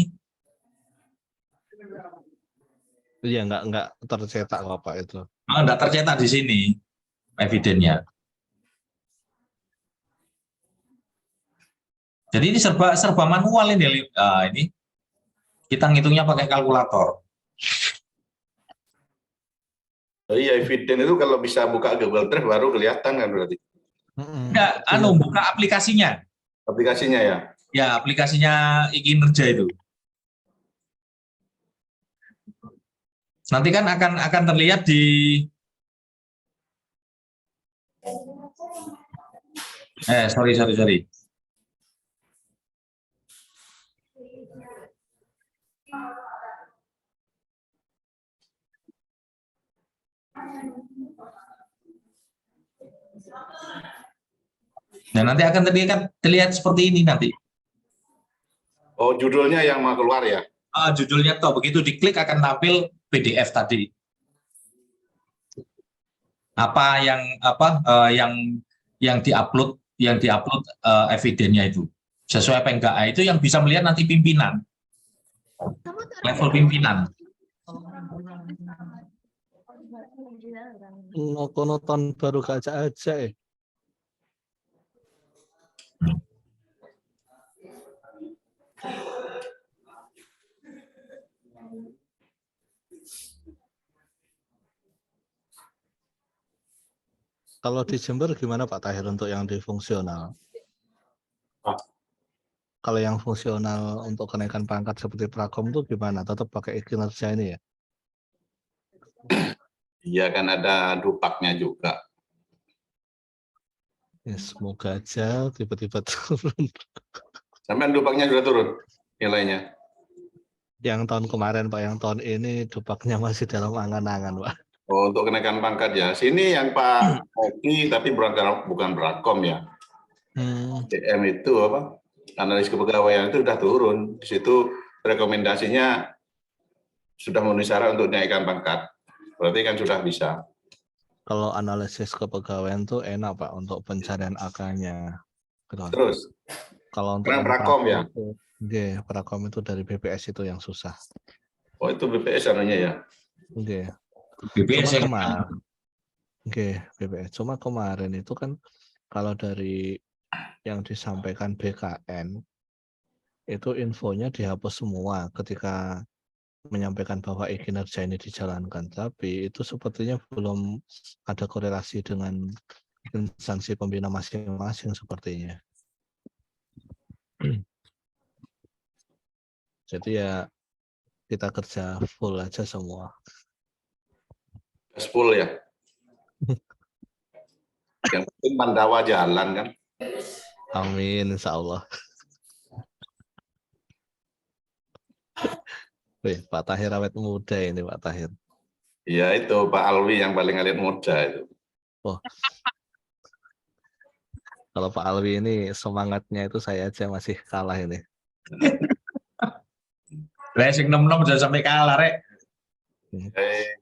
Iya, nggak tercetak kok Pak itu. Nggak tercetak di sini evidennya. Jadi ini serba manual ini. Ini kita ngitungnya pakai kalkulator. Iya, eviden itu kalau bisa buka Google Drive baru kelihatan kan berarti. Enggak, buka aplikasinya. Aplikasinya ya. Ya, aplikasinya e-kinerja itu. Nanti kan akan terlihat di sorry. Nah, nanti akan terlihat seperti ini nanti. Oh, judulnya yang mau keluar ya. Judulnya toh begitu diklik akan tampil PDF tadi. Apa yang diupload evidennya itu sesuai apa enggak, itu yang bisa melihat nanti pimpinan, level pimpinan. Nonton baru aja ya. Kalau di Jember gimana Pak Tahir untuk yang di fungsional? Kalau yang fungsional untuk kenaikan pangkat seperti prakom itu gimana? Tetap pakai kinerja ini ya? Iya kan ada dupaknya juga. Ya, semoga aja tiba-tiba turun. Sampai dupaknya sudah turun nilainya. Yang tahun kemarin Pak, yang tahun ini dupaknya masih dalam angan-angan Pak. Oh, untuk kenaikan pangkat ya. Sini yang Pak Oki tapi bukan Brakom ya. DM itu apa? Analis kepegawaian itu sudah turun. Di situ rekomendasinya sudah memenuhi syarat untuk naikkan pangkat. Berarti kan sudah bisa. Kalau analisis kepegawaian tuh enak Pak untuk pencarian AK-nya. Terus? Kalau untuk yang Prakom ya? Prakom itu dari BPS itu yang susah. Oh, itu BPS anunya ya? BPS BPS. Cuma kemarin itu kan kalau dari yang disampaikan BKN itu infonya dihapus semua ketika menyampaikan bahwa e-kinerja ini dijalankan, tapi itu sepertinya belum ada korelasi dengan instansi pembina masing-masing sepertinya. Jadi ya kita kerja full aja semua. Full ya. Yang penting Mandawa jalan kan. Amin, insya Allah. Wih, Pak Tahir awet muda ini Pak Tahir. Iya itu Pak Alwi yang paling awet muda itu. Oh. Kalau Pak Alwi ini semangatnya itu saya aja masih kalah ini. Sing nom-nom udah sampai kalah rek.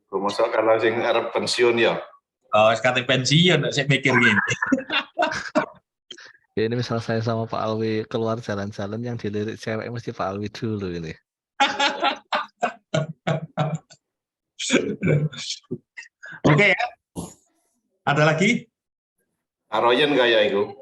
Masa kalau sing arep pensiun ya. Oh, SKT pensiun saya mikir gini. Ya, ini misal saya sama Pak Alwi keluar jalan-jalan yang dilirik cewek mesti Pak Alwi dulu ini. Oke ya. Ada lagi? Aroyen gak ya itu?